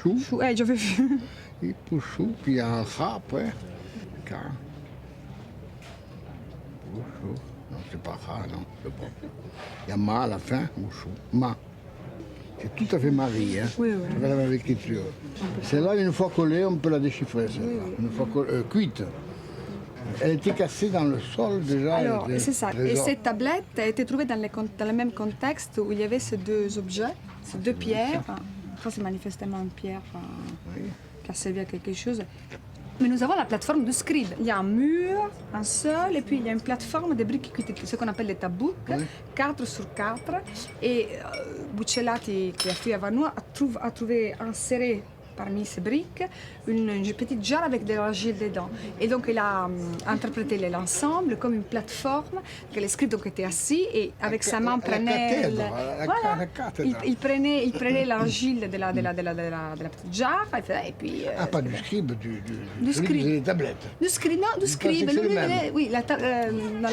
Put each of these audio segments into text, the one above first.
Chou. Chou, j'avais vu. Chou, puis il y a un rat après. Car. Chou. Non, c'est pas rat, non, c'est pas. Il y a ma à la fin, ou chou. Ma. C'est tout à fait Marie, hein. Oui, oui. Avec la même écriture. Celle-là, une fois collée, on peut la déchiffrer, celle-là. Une fois cuite. Elle était cassée dans le sol déjà. Alors, c'est ça. Et Trésor. cette tablette a été trouvée dans le même contexte où il y avait ces deux objets, ces deux pierres. Ça, c'est manifestement une pierre qui a servi à quelque chose. Mais nous avons la plateforme de scribe. Il y a un mur, un sol, et puis il y a une plateforme de briques cuites, ce qu'on appelle les tabouks, 4 sur 4. Et Buccellati, qui a fait avant nous, a trouvé inséré parmi ces briques une petite jarre avec de l'argile dedans. Et donc il a interprété l'ensemble comme une plateforme, que les scribes donc étaient assis et avec sa main prenait il prenait l'argile de la petite jarre et puis Pas du scribe, du scribe. des tablettes. Du scribe, non, du scribe. C'est le même. Oui,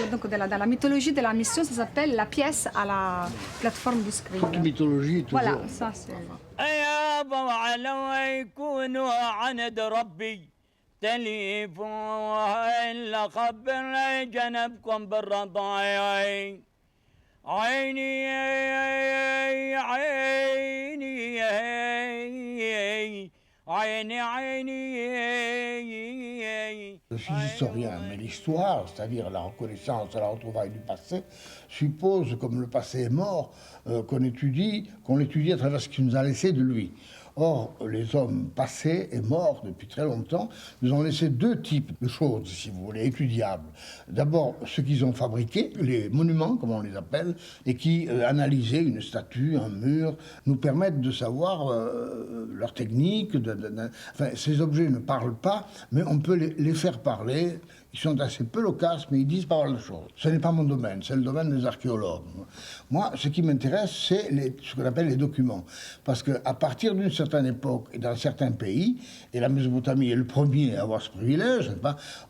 donc dans la mythologie de la mission, ça s'appelle la pièce à la plateforme du scribe. Toute mythologie, toujours. Voilà, ça c'est... يا ابو لو يكونوا عند ربي تليفون الا خبر جنبكم بالرضايا عيني عيني عيني عيني Je suis historien, mais l'histoire, c'est-à-dire la reconnaissance et la retrouvaille du passé, suppose, comme le passé est mort, qu'on l'étudie à travers ce qu'il nous a laissé de lui. Or, les hommes passés et morts depuis très longtemps nous ont laissé deux types de choses, si vous voulez, étudiables. D'abord, ce qu'ils ont fabriqué, les monuments, comme on les appelle, et qui, analysés, une statue, un mur, nous permettent de savoir leur technique. Enfin, ces objets ne parlent pas, mais on peut les faire parler. Ils sont assez peu loquaces, mais ils disent pas mal de choses. Ce n'est pas mon domaine, c'est le domaine des archéologues. Moi, ce qui m'intéresse, c'est ce qu'on appelle les documents. Parce qu'à partir d'une certaine époque, et dans certains pays, et la Mésopotamie est le premier à avoir ce privilège,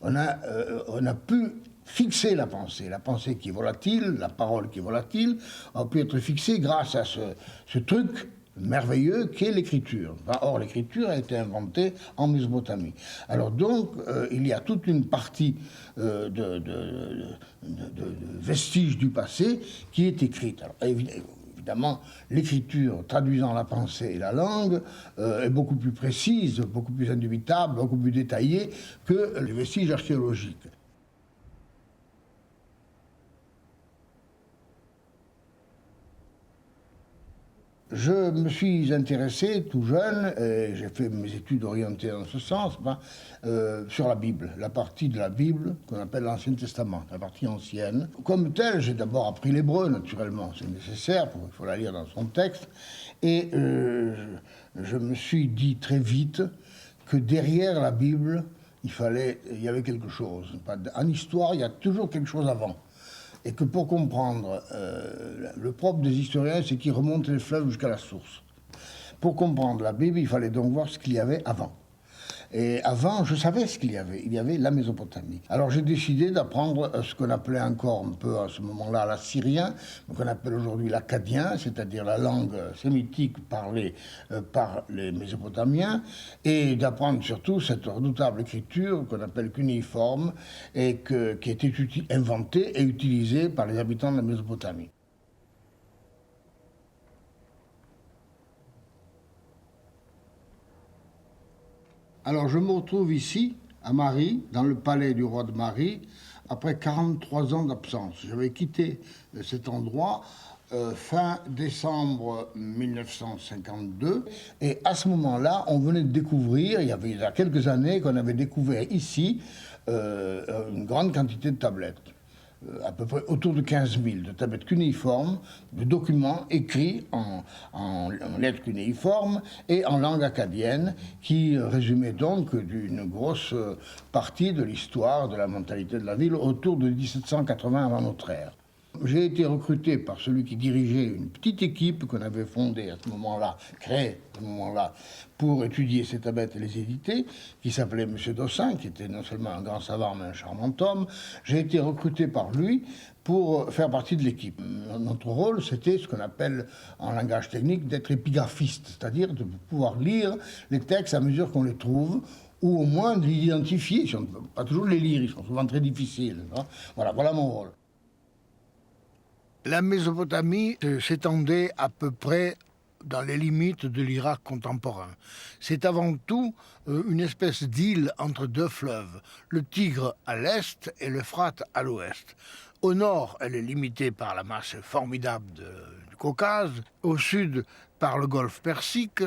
on a pu fixer la pensée qui est volatile, la parole qui est volatile, a pu être fixée grâce à ce truc merveilleux qu'est l'écriture. Or, l'écriture a été inventée en Mésopotamie. Alors donc, il y a toute une partie de vestiges du passé qui est écrite. Alors, évidemment, l'écriture traduisant la pensée et la langue est beaucoup plus précise, beaucoup plus indubitable, beaucoup plus détaillée que les vestiges archéologiques. Je me suis intéressé tout jeune, et j'ai fait mes études orientées dans ce sens, sur la Bible, la partie de la Bible qu'on appelle l'Ancien Testament, la partie ancienne. Comme tel, j'ai d'abord appris l'hébreu, naturellement, c'est nécessaire, il faut la lire dans son texte, et je me suis dit très vite que derrière la Bible, il y avait quelque chose. En histoire, il y a toujours quelque chose avant. Et que pour comprendre, le propre des historiens, c'est qu'ils remontent les fleuves jusqu'à la source. Pour comprendre la Bible, il fallait donc voir ce qu'il y avait avant. Et avant, je savais ce qu'il y avait. Il y avait la Mésopotamie. Alors j'ai décidé d'apprendre ce qu'on appelait encore un peu à ce moment-là l'assyrien, qu'on appelle aujourd'hui l'akkadien, c'est-à-dire la langue sémitique parlée par les Mésopotamiens, et d'apprendre surtout cette redoutable écriture qu'on appelle cunéiforme, et qui a été inventée et utilisée par les habitants de la Mésopotamie. Alors je me retrouve ici, à Mari, dans le palais du roi de Mari, après 43 ans d'absence. J'avais quitté cet endroit fin décembre 1952, et à ce moment-là, on venait de découvrir, il y a quelques années, qu'on avait découvert ici une grande quantité de tablettes. À peu près autour de 15 000 de tablettes cunéiformes, de documents écrits en lettres cunéiformes et en langue akkadienne, qui résumaient donc d'une grosse partie de l'histoire de la mentalité de la ville autour de 1780 avant notre ère. J'ai été recruté par celui qui dirigeait une petite équipe qu'on avait fondée à ce moment-là, créée à ce moment-là, pour étudier ces tablettes et les éditer, qui s'appelait M. Dossin, qui était non seulement un grand savant, mais un charmant homme. J'ai été recruté par lui pour faire partie de l'équipe. Notre rôle, c'était ce qu'on appelle, en langage technique, d'être épigraphiste, c'est-à-dire de pouvoir lire les textes à mesure qu'on les trouve, ou au moins de les identifier. On ne peut pas toujours les lire, ils sont souvent très difficiles. Hein. Voilà mon rôle. La Mésopotamie s'étendait à peu près dans les limites de l'Irak contemporain. C'est avant tout une espèce d'île entre deux fleuves, le Tigre à l'est et l'Euphrate à l'ouest. Au nord, elle est limitée par la masse formidable du Caucase, au sud par le golfe Persique.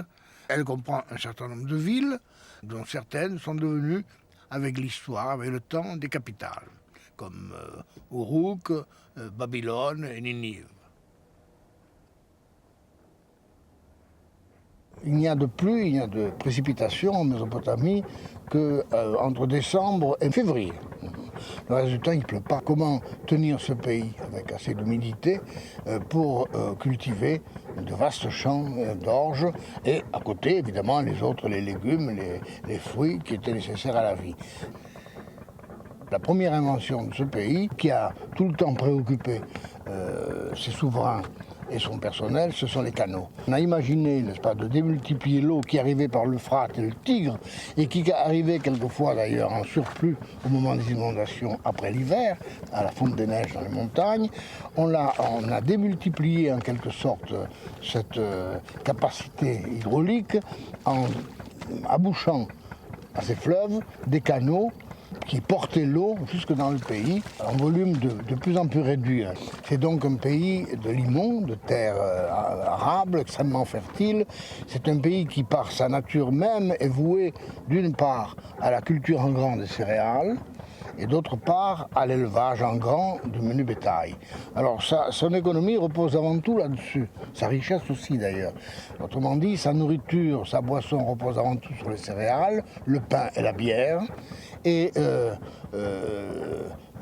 Elle comprend un certain nombre de villes, dont certaines sont devenues, avec l'histoire, avec le temps, des capitales, comme Uruk, Babylone et Ninive. Il n'y a de pluie, il n'y a de précipitations en Mésopotamie qu'entre décembre et février. Le reste du temps, il ne pleut pas. Comment tenir ce pays avec assez d'humidité pour cultiver de vastes champs d'orge et à côté, évidemment, les légumes, les fruits qui étaient nécessaires à la vie. La première invention de ce pays, qui a tout le temps préoccupé ses souverains et son personnel, ce sont les canaux. On a imaginé, n'est-ce pas, de démultiplier l'eau qui arrivait par l'Euphrate et le Tigre, et qui arrivait quelquefois d'ailleurs en surplus au moment des inondations après l'hiver, à la fonte des neiges dans les montagnes. On a démultiplié en quelque sorte cette capacité hydraulique en abouchant à ces fleuves des canaux qui portait l'eau jusque dans le pays, en volume de plus en plus réduit. C'est donc un pays de limon, de terres arables, extrêmement fertile. C'est un pays qui, par sa nature même, est voué d'une part à la culture en grand des céréales, et d'autre part à l'élevage en grand du menu bétail. Alors son économie repose avant tout là-dessus, sa richesse aussi d'ailleurs. Autrement dit, sa nourriture, sa boisson repose avant tout sur les céréales, le pain et la bière, et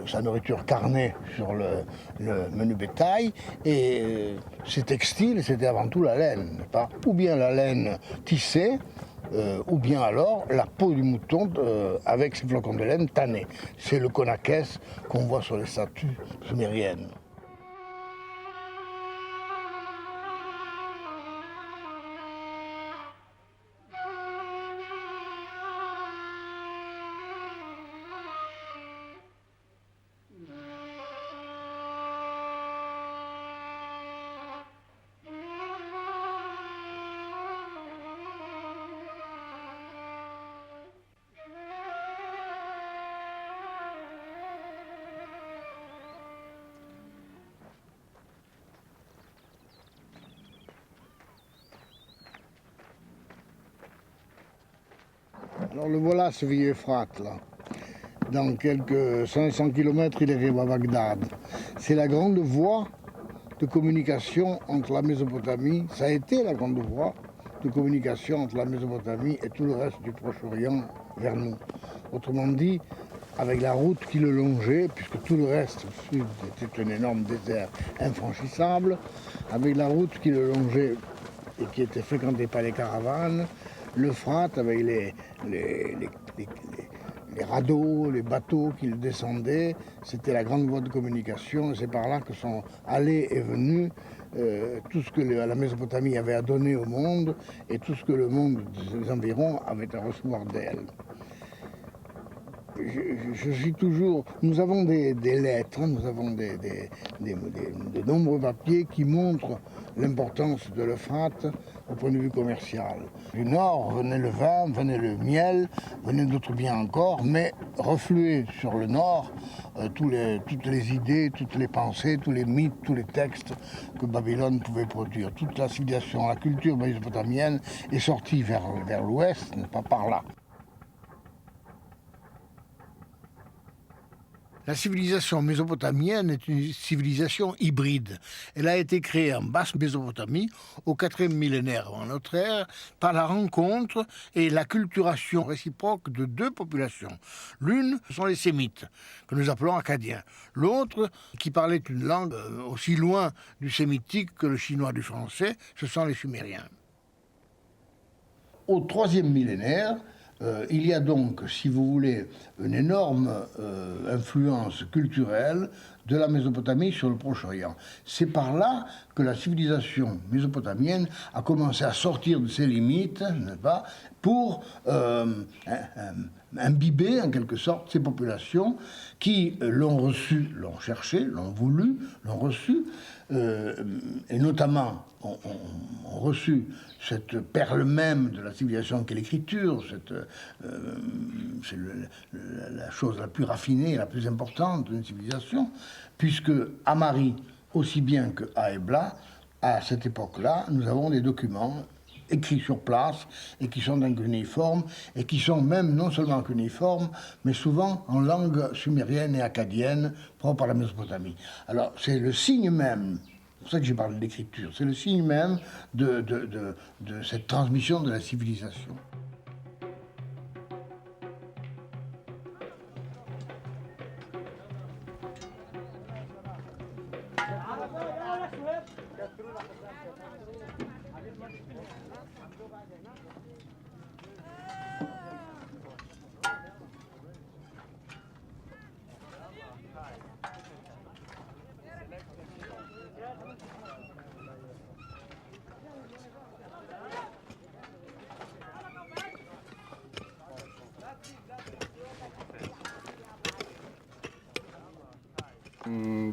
sa nourriture carnée sur le menu bétail, et ses textiles, c'était avant tout la laine, n'est-ce pas ? Ou bien la laine tissée, ou bien alors la peau du mouton avec ses flocons de laine tannés. C'est le konakès qu'on voit sur les statues sumériennes. Alors le voilà, ce vieux Euphrate, là. Dans quelques 500 km, il arrive à Bagdad. C'est la grande voie de communication entre la Mésopotamie, ça a été la grande voie de communication entre la Mésopotamie et tout le reste du Proche-Orient vers nous. Autrement dit, avec la route qui le longeait, puisque tout le reste au sud était un énorme désert infranchissable, avec la route qui le longeait et qui était fréquentée par les caravanes, l'Euphrate avec les radeaux, les bateaux qui le descendaient, c'était la grande voie de communication, et c'est par là que sont allés et venus tout ce que la Mésopotamie avait à donner au monde et tout ce que le monde des environs avait à recevoir d'elle. Je suis toujours... Nous avons des lettres, nous avons de nombreux papiers qui montrent l'importance de l'Euphrate au point de vue commercial. Du nord venait le vin, venait le miel, venaient d'autres biens encore, mais refluaient sur le nord toutes les idées, toutes les pensées, tous les mythes, tous les textes que Babylone pouvait produire. Toute la civilisation, la culture mésopotamienne est sortie vers l'ouest, n'est pas par là. La civilisation mésopotamienne est une civilisation hybride. Elle a été créée en basse Mésopotamie au 4e millénaire avant notre ère par la rencontre et l'acculturation réciproque de deux populations. L'une, ce sont les Sémites, que nous appelons Acadiens. L'autre, qui parlait une langue aussi loin du sémitique que le chinois du français, ce sont les Sumériens. Au 3e millénaire, il y a donc, si vous voulez, une énorme influence culturelle de la Mésopotamie sur le Proche-Orient. C'est par là que la civilisation mésopotamienne a commencé à sortir de ses limites, n'est-ce pas, pour imbiber en quelque sorte ces populations qui l'ont reçu, l'ont cherché, l'ont voulu, l'ont reçu, et notamment ont reçu cette perle même de la civilisation qu'est l'écriture, c'est la chose la plus raffinée, la plus importante d'une civilisation, puisque à Mari, aussi bien qu'à Ebla, à cette époque-là, nous avons des documents écrits sur place et qui sont en cunéiforme et qui sont même non seulement en cunéiforme, mais souvent en langue sumérienne et acadienne propre à la Mésopotamie. Alors c'est le signe même, c'est pour ça que j'ai parlé d'écriture, c'est le signe même de cette transmission de la civilisation.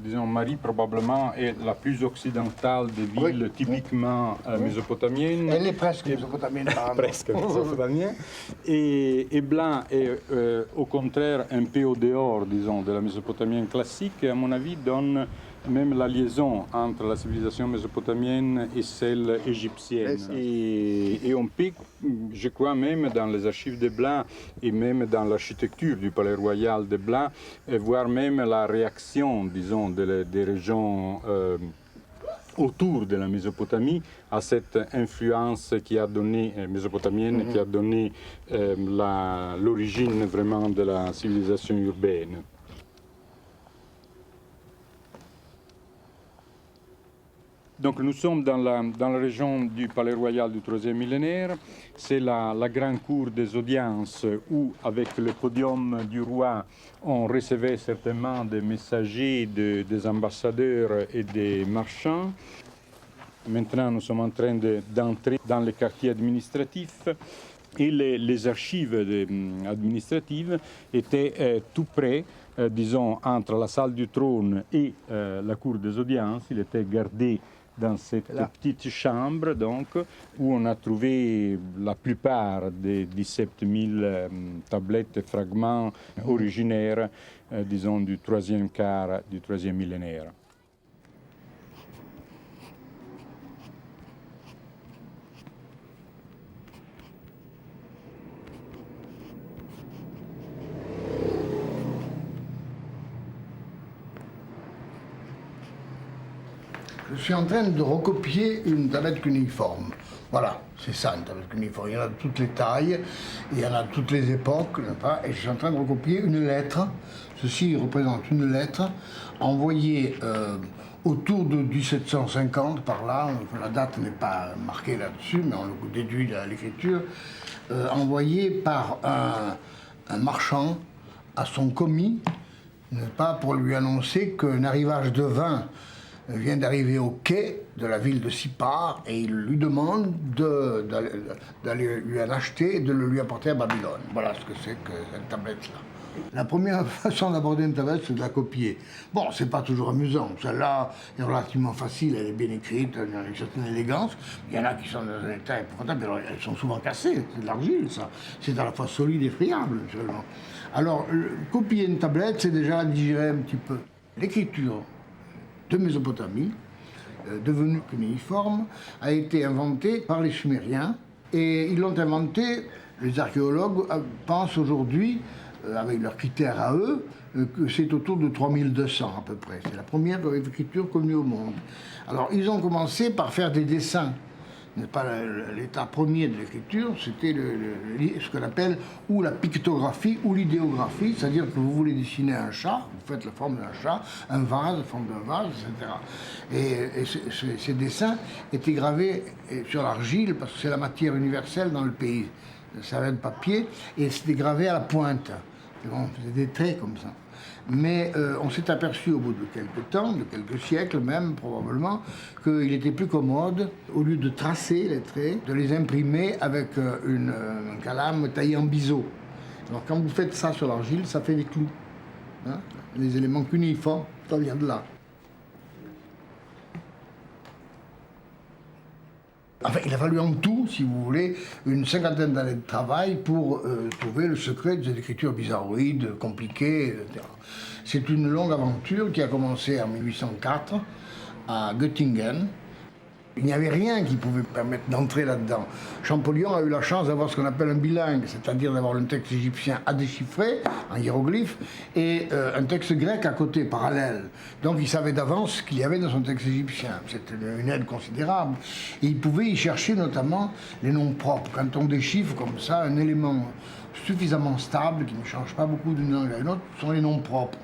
Disons, Mari probablement est la plus occidentale des villes typiquement mésopotamiennes. Elle est presque mésopotamienne. Presque mésopotamienne. Et Ebla est au contraire un peu au dehors, disons, de la Mésopotamienne classique, et à mon avis donne même la liaison entre la civilisation mésopotamienne et celle égyptienne. Et on peut, je crois même dans les archives d'Ebla et même dans l'architecture du palais royal d'Ebla, voir même la réaction, disons, des régions autour de la Mésopotamie à cette influence qui a donné, mésopotamienne, qui a donné l'origine vraiment de la civilisation urbaine. Donc nous sommes dans la région du palais royal du 3e millénaire. C'est la grande cour des audiences où, avec le podium du roi, on recevait certainement des messagers, des ambassadeurs et des marchands. Maintenant, nous sommes en train d'entrer dans les quartiers administratifs. Et les archives administratives étaient tout près, disons, entre la salle du trône et la cour des audiences. Il était gardé dans cette petite chambre, donc, où on a trouvé la plupart des 17 000 tablettes et fragments originaires, disons, du 3e quart du 3e millénaire. Je suis en train de recopier une tablette cunéiforme. Voilà, c'est ça une tablette cunéiforme. Il y en a de toutes les tailles, il y en a de toutes les époques, n'est-ce pas ? Et je suis en train de recopier une lettre. Ceci représente une lettre envoyée autour de 1750, par là. La date n'est pas marquée là-dessus, mais on le déduit de l'écriture. Envoyée par un marchand à son commis, n'est-ce pas, pour lui annoncer qu'un arrivage de vin vient d'arriver au quai de la ville de Sippar et il lui demande d'aller lui en acheter et de le lui apporter à Babylone. Voilà ce que c'est que cette tablette-là. La première façon d'aborder une tablette, c'est de la copier. Bon, c'est pas toujours amusant. Celle-là est relativement facile, elle est bien écrite, elle a une certaine élégance. Il y en a qui sont dans un état épouvantable, elles sont souvent cassées, c'est de l'argile, ça. C'est à la fois solide et friable, seulement. Alors, copier une tablette, c'est déjà digérer un petit peu. L'écriture de Mésopotamie, devenue cunéiforme, a été inventée par les Sumériens. Et ils l'ont inventée, les archéologues pensent aujourd'hui, avec leurs critères à eux, que c'est autour de 3200 à peu près. C'est la première écriture connue au monde. Alors ils ont commencé par faire des dessins. N'est pas l'état premier de l'écriture, c'était ce qu'on appelle ou la pictographie ou l'idéographie, c'est-à-dire que vous voulez dessiner un chat, vous faites la forme d'un chat, un vase, la forme d'un vase, etc. Et ces dessins étaient gravés sur l'argile, parce que c'est la matière universelle dans le pays. Ça avait de papier, et c'était gravé à la pointe. On faisait des traits comme ça. Mais on s'est aperçu au bout de quelques temps, de quelques siècles même probablement, qu'il était plus commode, au lieu de tracer les traits, de les imprimer avec un calame taillé en biseau. Alors quand vous faites ça sur l'argile, ça fait des clous. Hein, les éléments cuniformes, ça vient de là. Enfin, il a fallu en tout, si vous voulez, une cinquantaine d'années de travail pour trouver le secret de cette écriture bizarroïde, compliquée, etc. C'est une longue aventure qui a commencé en 1804 à Göttingen. Il n'y avait rien qui pouvait permettre d'entrer là-dedans. Champollion a eu la chance d'avoir ce qu'on appelle un bilingue, c'est-à-dire d'avoir un texte égyptien à déchiffrer, en hiéroglyphes, et un texte grec à côté, parallèle. Donc il savait d'avance ce qu'il y avait dans son texte égyptien. C'était une aide considérable. Et il pouvait y chercher notamment les noms propres. Quand on déchiffre comme ça un élément suffisamment stable, qui ne change pas beaucoup d'une langue à une autre, sont les noms propres.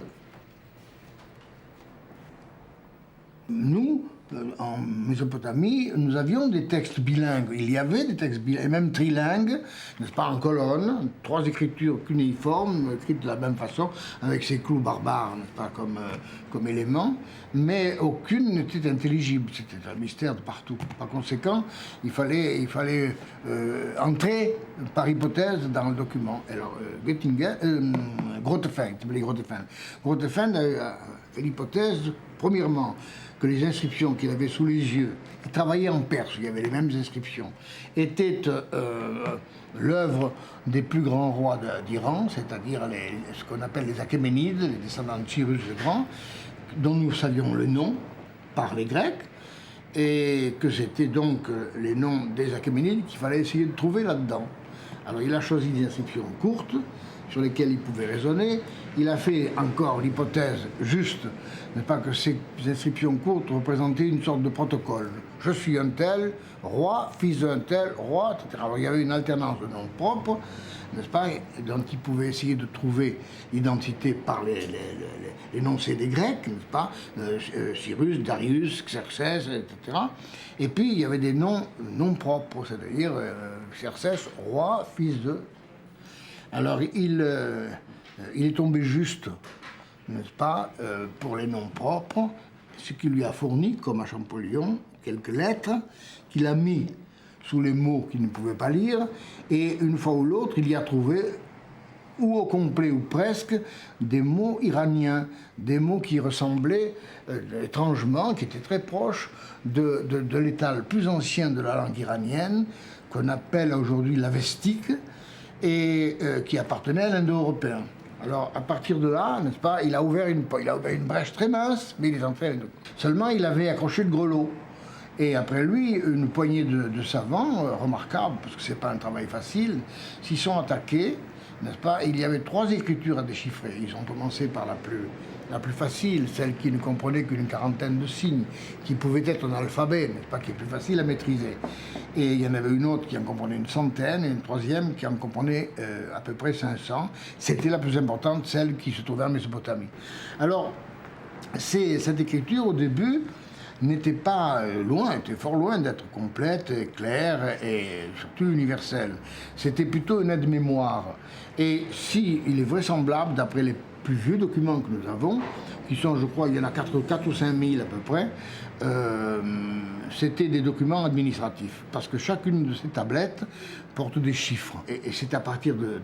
Nous, en Mésopotamie, nous avions des textes bilingues. Il y avait des textes bilingues, et même trilingues, n'est-ce pas, en colonne, 3 écritures cunéiformes, écrites de la même façon, avec ces clous barbares, n'est-ce pas, comme éléments, mais aucune n'était intelligible. C'était un mystère de partout. Par conséquent, il fallait entrer par hypothèse dans le document. Alors, Grotefend a fait l'hypothèse, premièrement, que les inscriptions qu'il avait sous les yeux, il travaillait en perse, il y avait les mêmes inscriptions, étaient l'œuvre des plus grands rois d'Iran, c'est-à-dire ce qu'on appelle les Achéménides, les descendants de Cyrus le Grand, dont nous savions le nom par les Grecs, et que c'était donc les noms des Achéménides qu'il fallait essayer de trouver là-dedans. Alors il a choisi des inscriptions courtes, sur lesquelles il pouvait raisonner. Il a fait encore l'hypothèse juste, n'est pas que ces inscriptions courtes représentaient une sorte de protocole. Je suis un tel, roi, fils d'un tel, roi, etc. Alors il y avait une alternance de noms propres, n'est-ce pas, dont il pouvait essayer de trouver l'identité par l'énoncé des Grecs, n'est-ce pas, Cyrus, Darius, Xerxès, etc. Et puis il y avait des noms propres, c'est-à-dire Xerxès, roi, fils de... Alors, il est tombé juste, n'est-ce pas, pour les noms propres, ce qui lui a fourni, comme à Champollion, quelques lettres qu'il a mis sous les mots qu'il ne pouvait pas lire, et une fois ou l'autre, il y a trouvé, ou au complet ou presque, des mots iraniens, des mots qui ressemblaient étrangement, qui étaient très proches de l'état le plus ancien de la langue iranienne, qu'on appelle aujourd'hui l'avestique, et qui appartenait à l'indo-européen. Alors, à partir de là, n'est-ce pas, il a ouvert une brèche très mince, mais il est entré. Seulement, il avait accroché le grelot. Et après lui, une poignée de savants, remarquables, parce que c'est pas un travail facile, s'y sont attaqués, n'est-ce pas. Il y avait 3 écritures à déchiffrer. Ils ont commencé par la plus facile, celle qui ne comprenait qu'une quarantaine de signes, qui pouvait être un alphabet, n'est-ce pas, qui est plus facile à maîtriser. Et il y en avait une autre qui en comprenait une centaine, et une troisième qui en comprenait à peu près 500. C'était la plus importante, celle qui se trouvait en Mésopotamie. Alors, cette écriture, au début, n'était pas loin, était fort loin d'être complète, claire et surtout universelle. C'était plutôt une aide-mémoire. Et si il est vraisemblable, d'après les plus vieux documents que nous avons, qui sont, je crois, il y en a 4 ou 5 000 à peu près, c'était des documents administratifs, parce que chacune de ces tablettes porte des chiffres. Et c'est à partir de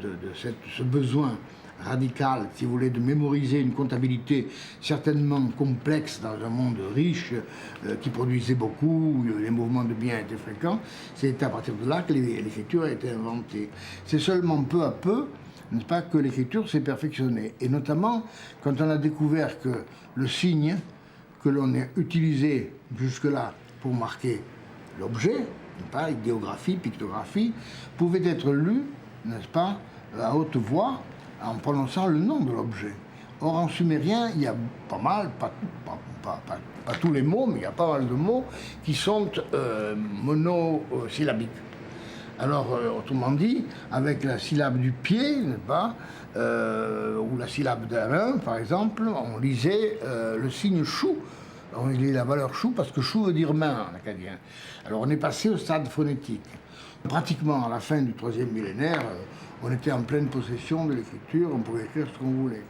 ce besoin radical, si vous voulez, de mémoriser une comptabilité certainement complexe dans un monde riche, qui produisait beaucoup, où les mouvements de biens étaient fréquents, c'est à partir de là que l'écriture a été inventée. C'est seulement peu à peu, n'est-ce pas, que l'écriture s'est perfectionnée. Et notamment, quand on a découvert que le signe que l'on a utilisé jusque-là pour marquer l'objet, n'est-ce pas, idéographie, pictographie, pouvait être lu, n'est-ce pas, à haute voix, en prononçant le nom de l'objet. Or, en sumérien, il y a pas mal, pas tous les mots, mais il y a pas mal de mots qui sont monosyllabiques. Alors, autrement dit, avec la syllabe du pied, n'est-ce pas, ou la syllabe de la main, par exemple, on lisait le signe chou. On lisait la valeur chou parce que chou veut dire main en acadien. Alors, on est passé au stade phonétique. Pratiquement à la fin du 3e millénaire, on était en pleine possession de l'écriture, on pouvait écrire ce qu'on voulait.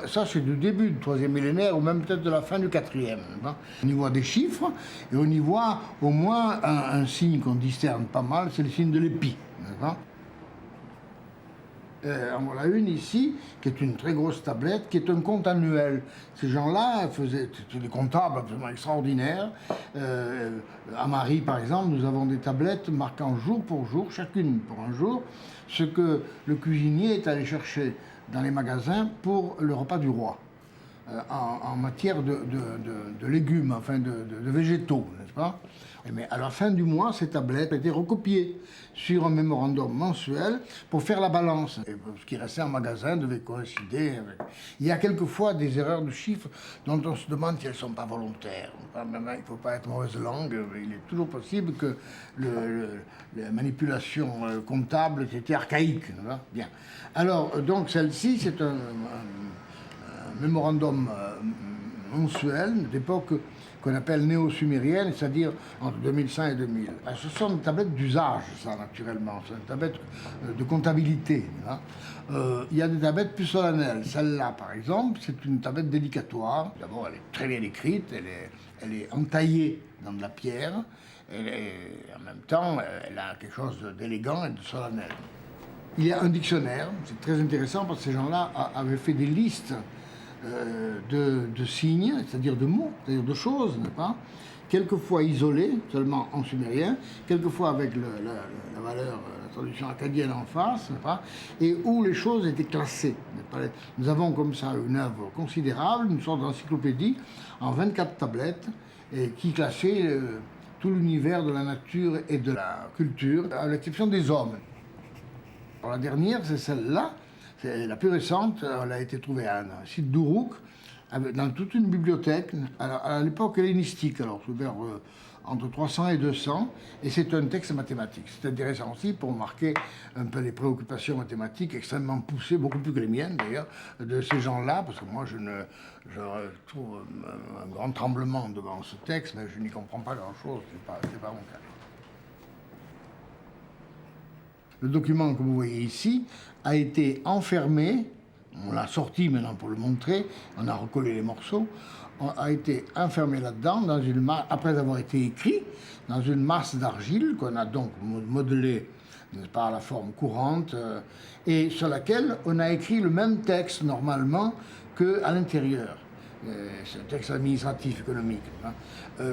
Ça, c'est du début du 3e millénaire, ou même peut-être de la fin du 4e. On y voit des chiffres, et on y voit au moins un signe qu'on discerne pas mal, c'est le signe de l'épi. En voilà une ici, qui est une très grosse tablette, qui est un compte annuel. Ces gens-là c'était des comptables absolument extraordinaires. À Marie, par exemple, nous avons des tablettes marquant jour pour jour, chacune pour un jour, ce que le cuisinier est allé chercher dans les magasins pour le repas du roi, en matière de légumes, enfin de végétaux, n'est-ce pas? Mais à la fin du mois, ces tablettes étaient recopiées sur un mémorandum mensuel pour faire la balance. Et ce qui restait en magasin devait coïncider avec... Il y a quelquefois des erreurs de chiffres dont on se demande si elles ne sont pas volontaires. Maintenant, il ne faut pas être mauvaise langue. Il est toujours possible que la manipulation comptable était archaïque. Bien. Alors, donc, celle-ci, c'est un mémorandum mensuel d'époque qu'on appelle néo-sumérienne, c'est-à-dire entre 2100 et 2000. Ce sont des tablettes d'usage, ça, naturellement. C'est une tablette de comptabilité. Il y a des tablettes plus solennelles. Celle-là, par exemple, c'est une tablette dédicatoire. D'abord, elle est très bien écrite, elle est entaillée dans de la pierre, et en même temps, elle a quelque chose d'élégant et de solennel. Il y a un dictionnaire, c'est très intéressant parce que ces gens-là avaient fait des listes de signes, c'est-à-dire de mots, c'est-à-dire de choses, n'est-ce pas? Quelquefois isolés, seulement en sumérien, quelquefois avec la valeur, la traduction acadienne en face, n'est-ce pas? Et où les choses étaient classées. Nous avons comme ça une œuvre considérable, une sorte d'encyclopédie en 24 tablettes, et qui classait tout l'univers de la nature et de la culture, à l'exception des hommes. Alors, la dernière, c'est celle-là. C'est la plus récente, elle a été trouvée à un site d'Uruk, dans toute une bibliothèque, à l'époque hellénistique, alors vers entre 300 et 200, et c'est un texte mathématique. C'est intéressant aussi pour marquer un peu les préoccupations mathématiques extrêmement poussées, beaucoup plus que les miennes d'ailleurs, de ces gens-là, parce que moi je trouve un grand tremblement devant ce texte, mais je n'y comprends pas grand-chose, c'est pas mon cas. Le document que vous voyez ici a été enfermé, on l'a sorti maintenant pour le montrer, on a recollé les morceaux, a été enfermé là-dedans, après avoir été écrit, dans une masse d'argile qu'on a donc modelée par la forme courante, et sur laquelle on a écrit le même texte normalement qu'à l'intérieur. C'est un texte administratif, économique.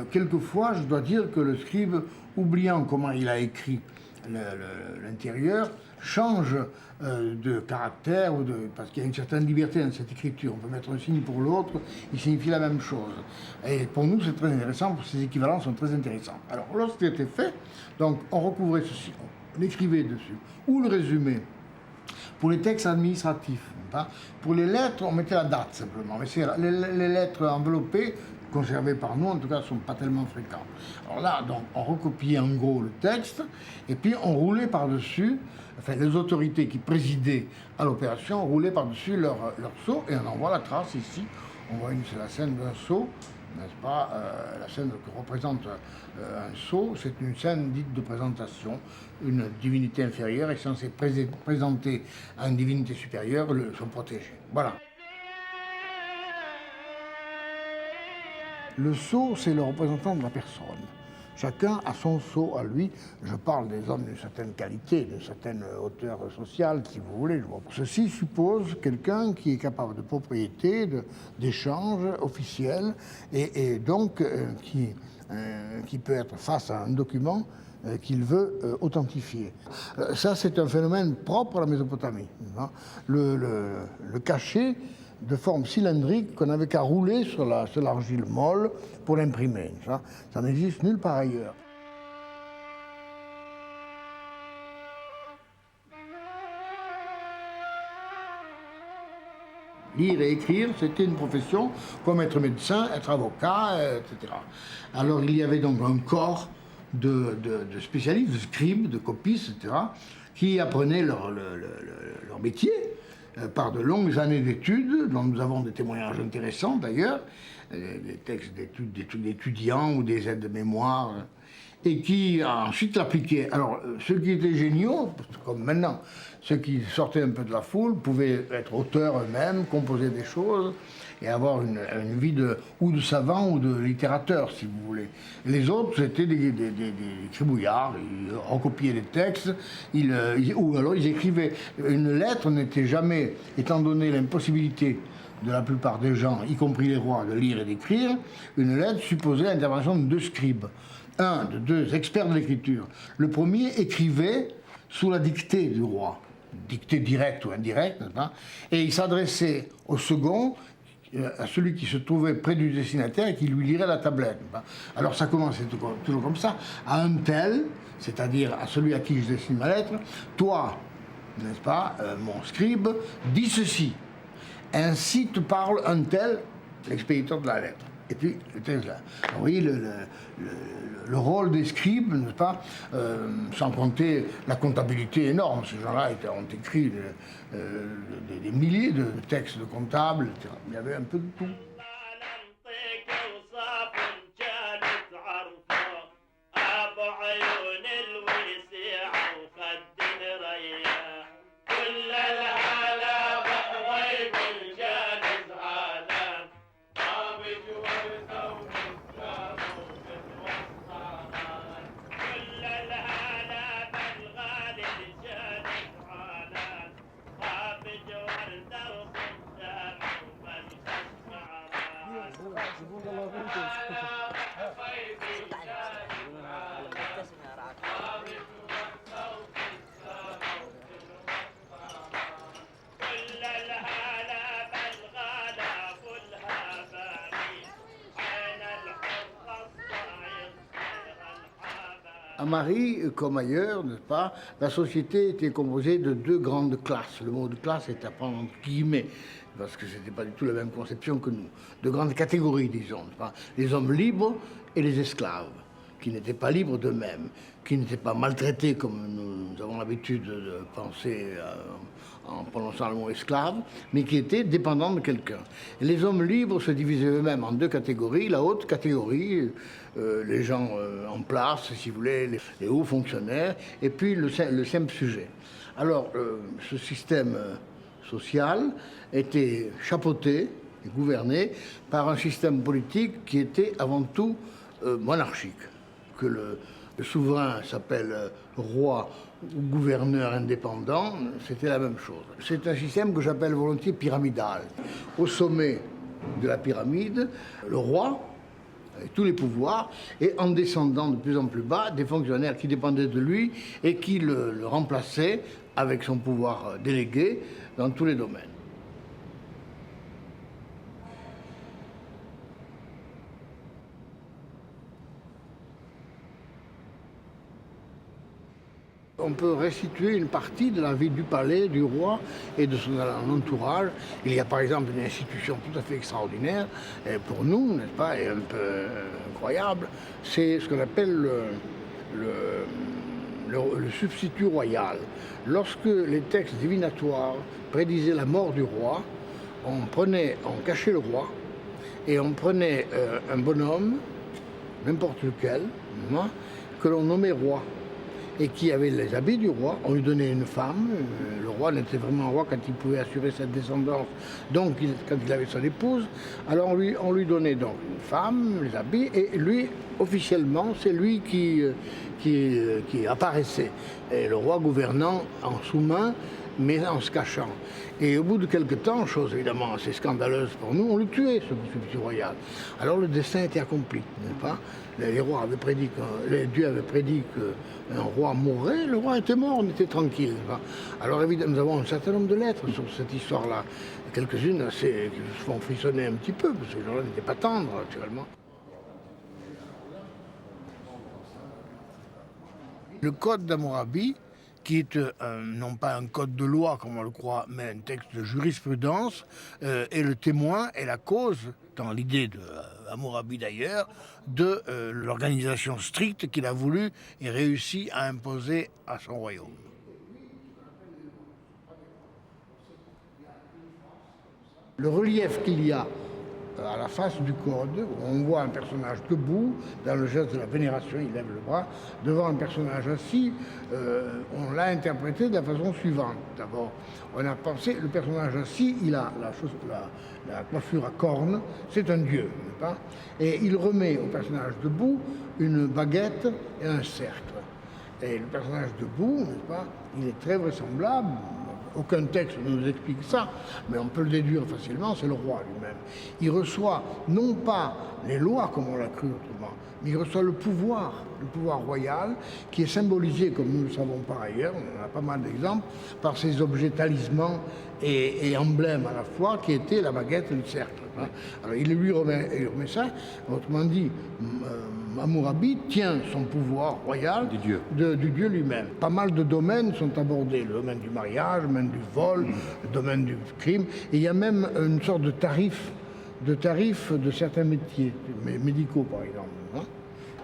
Quelquefois, je dois dire que le scribe, oubliant comment il a écrit l'intérieur, change de caractère, parce qu'il y a une certaine liberté dans cette écriture. On peut mettre un signe pour l'autre, il signifie la même chose. Et pour nous, c'est très intéressant, parce que ces équivalences sont très intéressantes. Alors, lorsqu'il était fait, donc, on recouvrait ceci, on écrivait dessus, ou le résumé. Pour les textes administratifs, pour les lettres, on mettait la date simplement. Mais les lettres enveloppées, conservées par nous, en tout cas, ne sont pas tellement fréquentes. Alors là, donc, on recopiait en gros le texte, et puis on roulait par-dessus, enfin, les autorités qui présidaient à l'opération roulaient par-dessus leur sceau, et on en voit la trace ici. On voit c'est la scène d'un sceau, n'est-ce pas? La scène que représente un sceau, c'est une scène dite de présentation. Une divinité inférieure est censée présenter à une divinité supérieure son protégé. Voilà. Le sceau, c'est le représentant de la personne. Chacun a son sceau à lui. Je parle des hommes d'une certaine qualité, d'une certaine hauteur sociale, si vous voulez. Ceci suppose quelqu'un qui est capable de propriété, d'échange officiel, et donc qui peut être face à un document qu'il veut authentifier. Ça, c'est un phénomène propre à la Mésopotamie. Le cachet de forme cylindrique qu'on n'avait qu'à rouler sur l'argile molle pour l'imprimer. Ça n'existe nulle part ailleurs. Lire et écrire, c'était une profession comme être médecin, être avocat, etc. Alors il y avait donc un corps de spécialistes, de scribes, de copistes, etc., qui apprenaient leur métier par de longues années d'études, dont nous avons des témoignages intéressants d'ailleurs, des textes d'études d'étudiants ou des aides de mémoire, et qui ensuite l'appliquaient. Alors, ceux qui étaient géniaux, comme maintenant, ceux qui sortaient un peu de la foule, pouvaient être auteurs eux-mêmes, composer des choses, et avoir une vie ou de savant ou de littérateur, si vous voulez. Les autres, c'était des cribouillards, ils recopiaient les textes, ou alors ils écrivaient. Une lettre n'était jamais, étant donné l'impossibilité de la plupart des gens, y compris les rois, de lire et d'écrire, une lettre supposait l'intervention de deux scribes, de deux experts de l'écriture. Le premier écrivait sous la dictée du roi, dictée directe ou indirecte, n'est-ce pas ? Et il s'adressait au second, à celui qui se trouvait près du destinataire et qui lui lirait la tablette. Alors ça commençait toujours comme ça, à un tel, c'est-à-dire à celui à qui je destine ma lettre, toi, n'est-ce pas, mon scribe, dis ceci. Ainsi te parle un tel, l'expéditeur de la lettre. Et puis, le texte là. Vous voyez le rôle des scribes, n'est-ce pas, sans compter la comptabilité énorme. Ces gens-là ont écrit des milliers de textes de comptables, etc. Il y avait un peu de tout. À Marie, comme ailleurs, n'est-ce pas, la société était composée de deux grandes classes. Le mot de classe est à prendre entre guillemets, parce que ce n'était pas du tout la même conception que nous. De grandes catégories, disons, n'est-ce pas, les hommes libres et les esclaves, qui n'étaient pas libres d'eux-mêmes, qui n'étaient pas maltraités comme nous avons l'habitude de penser en prononçant le mot esclave, mais qui étaient dépendants de quelqu'un. Et les hommes libres se divisaient eux-mêmes en deux catégories. La haute catégorie, les gens en place, si vous voulez, les hauts fonctionnaires, et puis le simple sujet. Alors, ce système social était chapeauté et gouverné par un système politique qui était avant tout monarchique, que le souverain s'appelle roi ou gouverneur indépendant, c'était la même chose. C'est un système que j'appelle volontiers pyramidal. Au sommet de la pyramide, le roi, avec tous les pouvoirs, et en descendant de plus en plus bas, des fonctionnaires qui dépendaient de lui et qui le remplaçaient avec son pouvoir délégué dans tous les domaines. On peut restituer une partie de la vie du palais, du roi et de son entourage. Il y a par exemple une institution tout à fait extraordinaire pour nous, n'est-ce pas, et un peu incroyable, c'est ce qu'on appelle le substitut royal. Lorsque les textes divinatoires prédisaient la mort du roi, on cachait le roi et on prenait un bonhomme, n'importe lequel, que l'on nommait roi, et qui avait les habits du roi. On lui donnait une femme. Le roi n'était vraiment roi quand il pouvait assurer cette descendance, donc quand il avait son épouse. Alors on lui donnait donc une femme, les habits, et lui, officiellement, c'est lui qui apparaissait. Et le roi gouvernant en sous-main, mais en se cachant. Et au bout de quelque temps, chose évidemment assez scandaleuse pour nous, on le tuait, ce substitut royal. Alors le destin était accompli, n'est-ce pas ? Les rois avaient prédit, les dieux avaient prédit qu'un roi mourrait, le roi était mort, on était tranquille. Alors évidemment, nous avons un certain nombre de lettres sur cette histoire-là. Quelques-unes qui se font frissonner un petit peu, parce que les gens n'étaient pas tendres, naturellement. Le code d'Hammurabi qui est non pas un code de loi comme on le croit, mais un texte de jurisprudence, est le témoin et la cause, dans l'idée de Hammurabi d'ailleurs, de l'organisation stricte qu'il a voulu et réussi à imposer à son royaume. Le relief qu'il y a à la face du code, où on voit un personnage debout, dans le geste de la vénération, il lève le bras, devant un personnage assis, on l'a interprété de la façon suivante. D'abord, on a pensé, le personnage assis, il a la coiffure à cornes, c'est un dieu, n'est-ce pas? Et il remet au personnage debout une baguette et un cercle. Et le personnage debout, n'est-ce pas, il est très vraisemblable. Aucun texte ne nous explique ça, mais on peut le déduire facilement, c'est le roi lui-même. Il reçoit non pas les lois comme on l'a cru autrement, mais il reçoit le pouvoir royal, qui est symbolisé, comme nous le savons par ailleurs, on en a pas mal d'exemples, par ces objets talismans et emblèmes à la fois, qui étaient la baguette et le cercle. Hein. Alors il lui remet ça, autrement dit, Hammurabi tient son pouvoir royal du dieu lui-même. Pas mal de domaines sont abordés, le domaine du mariage, le domaine du vol, le domaine du crime, et il y a même une sorte de tarif de certains métiers, médicaux par exemple. Hein.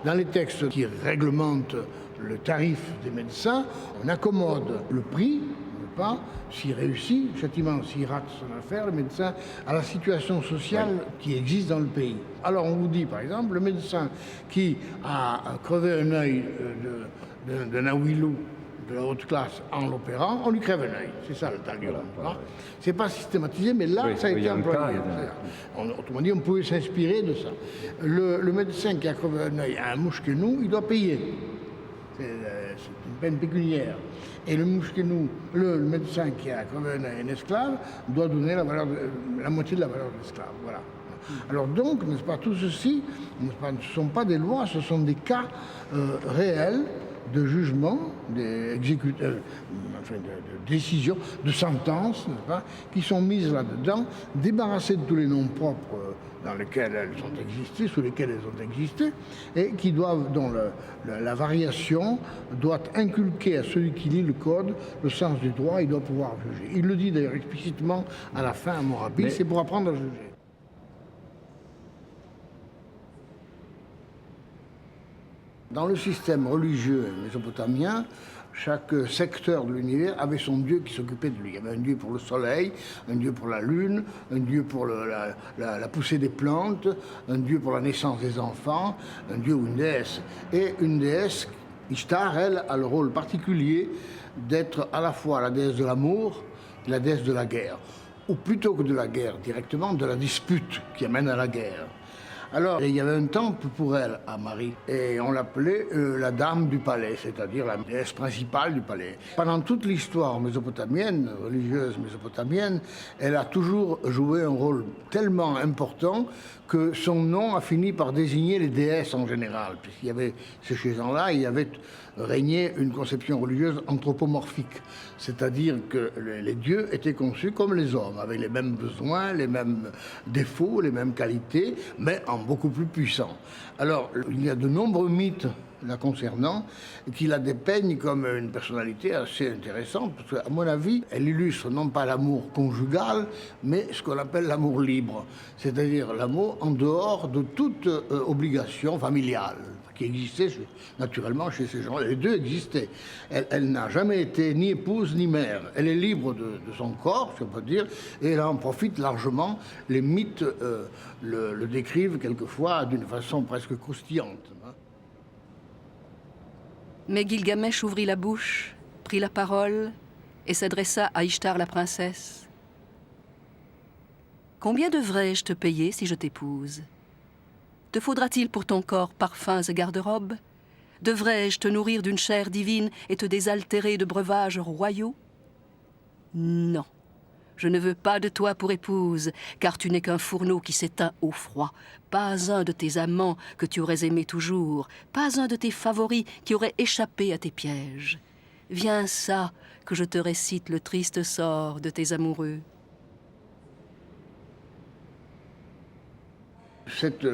Dans les textes qui réglementent le tarif des médecins, on accommode le prix, pas, s'il réussit, châtiment s'il rate son affaire, le médecin, à la situation sociale qui existe dans le pays. Alors on vous dit par exemple, le médecin qui a crevé un œil d'un Awilou de la haute classe en l'opérant, on lui crève un œil. C'est ça le talion. C'est pas systématisé, mais là, ça a été employé. Autrement dit, on pouvait s'inspirer de ça. Le médecin qui a crevé un œil à un mouchekenou, il doit payer. C'est une peine pécuniaire. Et le mouchekenou, le médecin qui a crevé un œil à un esclave, doit donner la moitié de la valeur de l'esclave. Voilà. Alors donc, n'est-ce pas, tout ceci, ne sont pas des lois, ce sont des cas réels de jugement, de décisions, de sentences, n'est-ce pas, qui sont mises là-dedans, débarrassées de tous les noms propres dans lesquels elles ont existé, sous lesquels elles ont existé, et qui doivent, dont la variation doit inculquer à celui qui lit le code le sens du droit, il doit pouvoir juger. Il le dit d'ailleurs explicitement à la fin à Hammurabi, c'est pour apprendre à juger. Dans le système religieux mésopotamien, chaque secteur de l'univers avait son dieu qui s'occupait de lui. Il y avait un dieu pour le soleil, un dieu pour la lune, un dieu pour la poussée des plantes, un dieu pour la naissance des enfants, un dieu ou une déesse. Et une déesse, Ishtar, elle, a le rôle particulier d'être à la fois la déesse de l'amour et la déesse de la guerre. Ou plutôt que de la guerre directement, de la dispute qui amène à la guerre. Alors, il y avait un temple pour elle, à Marie, et on l'appelait la dame du palais, c'est-à-dire la déesse principale du palais. Pendant toute l'histoire mésopotamienne, religieuse mésopotamienne, elle a toujours joué un rôle tellement important que son nom a fini par désigner les déesses en général. Puisqu'il y avait, ces gens-là, il y avait régné une conception religieuse anthropomorphique, c'est-à-dire que les dieux étaient conçus comme les hommes, avec les mêmes besoins, les mêmes défauts, les mêmes qualités, mais en beaucoup plus puissants. Alors, il y a de nombreux mythes la concernant, qui la dépeignent comme une personnalité assez intéressante, parce qu'à mon avis, elle illustre non pas l'amour conjugal, mais ce qu'on appelle l'amour libre, c'est-à-dire l'amour en dehors de toute obligation familiale, qui existait naturellement chez ces gens. Les deux existaient. Elle n'a jamais été ni épouse ni mère. Elle est libre de son corps, si on peut dire, et elle en profite largement. Les mythes le décrivent quelquefois d'une façon presque croustillante. Mais Gilgamesh ouvrit la bouche, prit la parole et s'adressa à Ishtar la princesse. « Combien devrais-je te payer si je t'épouse? Te faudra-t-il pour ton corps parfums et garde-robes? Devrais-je te nourrir d'une chair divine et te désaltérer de breuvages royaux? Non, je ne veux pas de toi pour épouse, car tu n'es qu'un fourneau qui s'éteint au froid. Pas un de tes amants que tu aurais aimé toujours, pas un de tes favoris qui aurait échappé à tes pièges. Viens ça, que je te récite le triste sort de tes amoureux. » Cette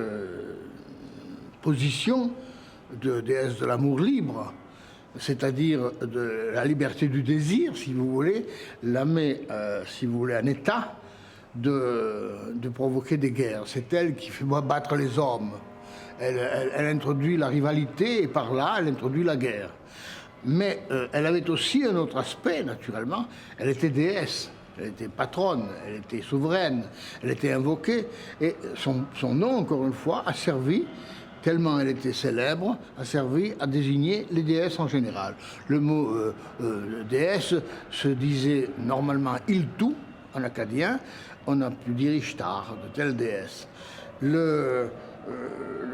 position de déesse de l'amour libre c'est-à-dire de la liberté du désir, si vous voulez, la met, si vous voulez, en état de provoquer des guerres. C'est elle qui fait battre les hommes. Elle introduit la rivalité et par là, elle introduit la guerre. Mais elle avait aussi un autre aspect, naturellement. Elle était déesse, elle était patronne, elle était souveraine, elle était invoquée. Et son nom, encore une fois, a servi, tellement elle était célèbre, a servi à désigner les déesses en général. Le mot déesse se disait normalement Iltu, en acadien. On a pu dire Ishtar, de telle déesse.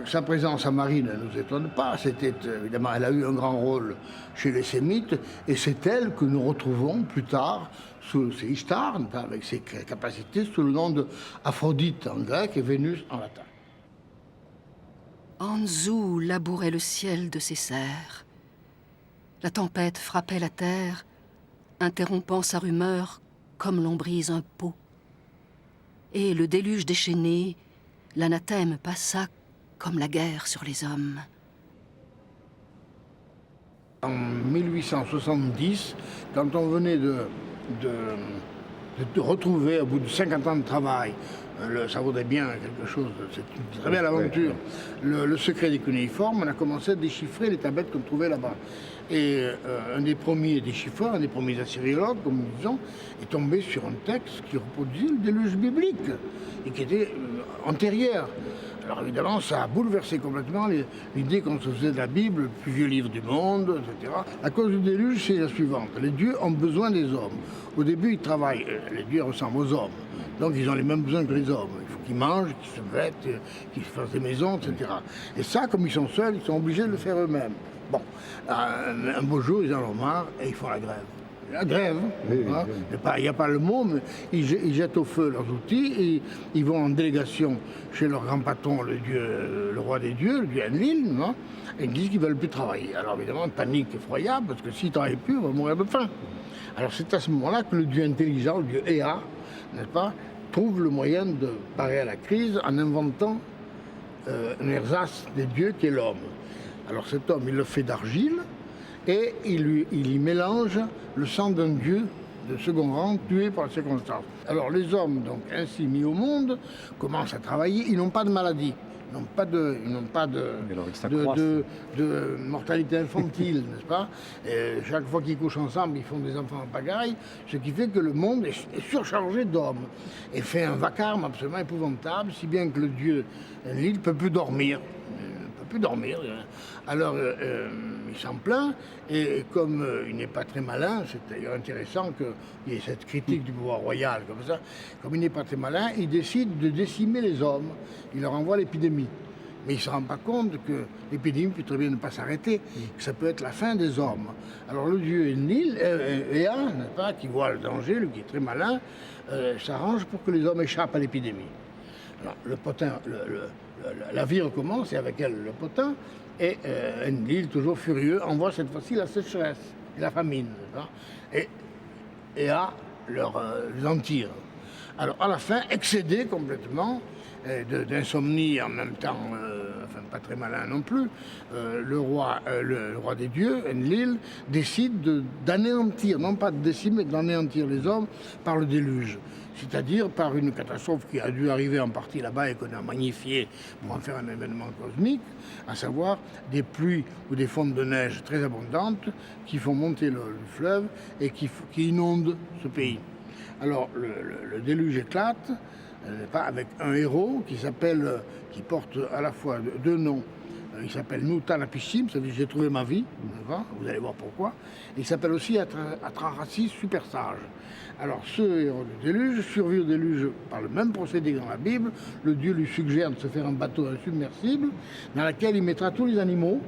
Sa présence à Marie ne nous étonne pas. C'était évidemment, elle a eu un grand rôle chez les Sémites, et c'est elle que nous retrouvons plus tard, c'est Ishtar, avec ses capacités, sous le nom d'Aphrodite en grec et Vénus en latin. Anzou labourait le ciel de ses serres. La tempête frappait la terre, interrompant sa rumeur comme l'on brise un pot. Et le déluge déchaîné, l'anathème passa comme la guerre sur les hommes. En 1870, quand on venait de retrouver, au bout de 50 ans de travail, ça vaudrait bien quelque chose, c'est une très belle aventure, le secret des cunéiformes, on a commencé à déchiffrer les tablettes qu'on trouvait là-bas. Et un des premiers déchiffreurs, un des premiers assyriologues, comme nous disons, est tombé sur un texte qui reproduisait le déluge biblique et qui était antérieur. Alors évidemment, ça a bouleversé complètement l'idée qu'on se faisait de la Bible, le plus vieux livre du monde, etc. La cause du déluge, c'est la suivante. Les dieux ont besoin des hommes. Au début, ils travaillent. Les dieux ressemblent aux hommes. Donc ils ont les mêmes besoins que les hommes. Il faut qu'ils mangent, qu'ils se vêtent, qu'ils fassent des maisons, etc. Et ça, comme ils sont seuls, ils sont obligés de le faire eux-mêmes. Bon, un beau jour, ils en ont marre et ils font la grève. La grève, hein. Il n'y a pas le mot, mais ils jettent au feu leurs outils et ils vont en délégation chez leur grand patron, le roi des dieux, le dieu Enlil, hein, et ils disent qu'ils ne veulent plus travailler. Alors évidemment, une panique effroyable, parce que s'ils ne travaillent plus, on va mourir de faim. Alors c'est à ce moment-là que le dieu intelligent, le dieu Ea, n'est-ce pas, trouve le moyen de parer à la crise en inventant un ersatz des dieux qui est l'homme. Alors cet homme, il le fait d'argile, et il y mélange le sang d'un dieu de second rang tué par la circonstance. Alors les hommes, donc ainsi mis au monde, commencent à travailler, ils n'ont pas de maladie, ils n'ont pas de mortalité infantile, n'est-ce pas? Et chaque fois qu'ils couchent ensemble, ils font des enfants en pagaille, ce qui fait que le monde est surchargé d'hommes et fait un vacarme absolument épouvantable, si bien que le dieu Enlil ne peut plus dormir. Alors, il s'en plaint, et comme il n'est pas très malin, c'est d'ailleurs intéressant qu'il y ait cette critique du pouvoir royal, comme ça, comme il n'est pas très malin, il décide de décimer les hommes, il leur envoie l'épidémie. Mais il ne se rend pas compte que l'épidémie peut très bien ne pas s'arrêter, que ça peut être la fin des hommes. Alors le dieu Enlil, Ea, n'est-ce pas, qui voit le danger, lui qui est très malin, s'arrange pour que les hommes échappent à l'épidémie. Alors, le potin, la vie recommence, et avec elle le potin, et Enlil, toujours furieux, envoie cette fois-ci la sécheresse et la famine. Et Ea les en tire. Alors à la fin, excédé complètement, d'insomnie en même temps, enfin pas très malin non plus, le roi des dieux, Enlil, décide d'anéantir, non pas de décimer, mais d'anéantir les hommes par le déluge. C'est-à-dire par une catastrophe qui a dû arriver en partie là-bas et qu'on a magnifiée pour en faire un événement cosmique, à savoir des pluies ou des fontes de neige très abondantes qui font monter le fleuve et qui inondent ce pays. Alors le déluge éclate, avec un héros qui porte à la fois deux noms. Il s'appelle Nutanapishtim, ça veut dire j'ai trouvé ma vie, vous allez voir pourquoi. Il s'appelle aussi Atrahasis, super sage. Alors ce héros du déluge survit au déluge par le même procédé que dans la Bible. Le Dieu lui suggère de se faire un bateau insubmersible dans lequel il mettra tous les animaux.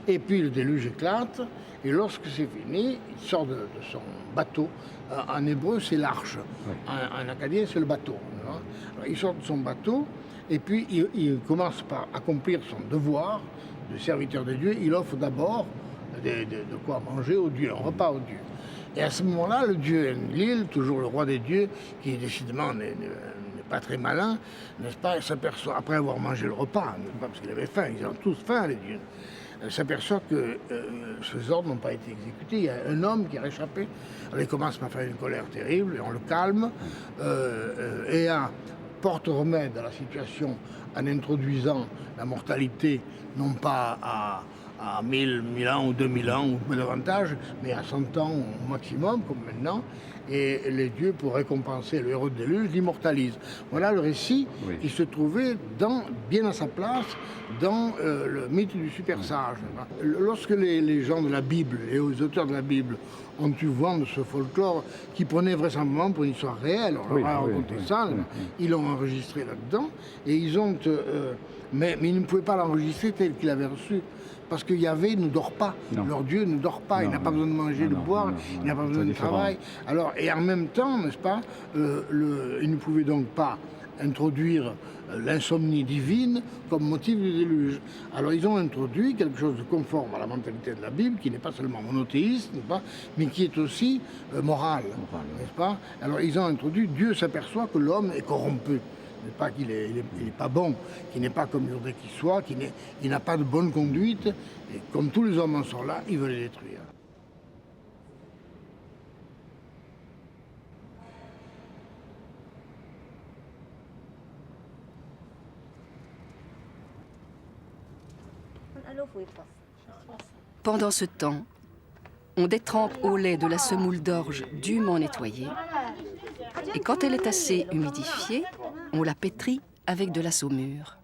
Et puis le déluge éclate, et lorsque c'est fini, il sort de son bateau. En hébreu, c'est l'arche. En acadien, c'est le bateau. Alors, il sort de son bateau, et puis il commence par accomplir son devoir de serviteur de Dieu. Il offre d'abord de quoi manger aux dieux, un repas aux dieux. Et à ce moment-là, le dieu Enlil, toujours le roi des dieux, qui décidément n'est pas très malin, n'est-ce pas, s'aperçoit, après avoir mangé le repas, n'est-ce pas, parce qu'il avait faim, ils ont tous faim, les dieux, s'aperçoit que ces ordres n'ont pas été exécutés. Il y a un homme qui a réchappé. Alors il commence par faire une colère terrible, et on le calme, et porte remède à la situation en introduisant la mortalité, non pas à 1000 ans ou 2000 ans ou davantage, mais à 100 ans au maximum, comme maintenant. Et les dieux, pour récompenser le héros de déluge, l'immortalisent. Voilà le récit qui se trouvait bien à sa place dans le mythe du super sage. Lorsque les gens de la Bible, les auteurs de la Bible, ont eu vent de ce folklore qui prenait vraisemblablement pour une histoire réelle, on leur a raconté ça, ils l'ont enregistré là-dedans, et ils ont... mais ils ne pouvaient pas l'enregistrer tel qu'il avait reçu. Parce que Yahvé ne dort pas, leur Dieu ne dort pas, il n'a pas besoin de manger, de boire, il n'a pas besoin de travail. Alors, et en même temps, n'est-ce pas, ils ne pouvaient donc pas introduire l'insomnie divine comme motif du déluge. Alors ils ont introduit quelque chose de conforme à la mentalité de la Bible, qui n'est pas seulement monothéiste, n'est-ce pas, mais qui est aussi moral, n'est-ce pas. Alors ils ont introduit, Dieu s'aperçoit que l'homme est corrompu. Pas qu'il n'est pas bon, qu'il n'est pas comme il voudrait qu'il soit, qu'il n'a pas de bonne conduite, et comme tous les hommes en sont là, il veut les détruire. Pendant ce temps, on détrempe au lait de la semoule d'orge dûment nettoyée, et quand elle est assez humidifiée, on la pétrit avec de la saumure.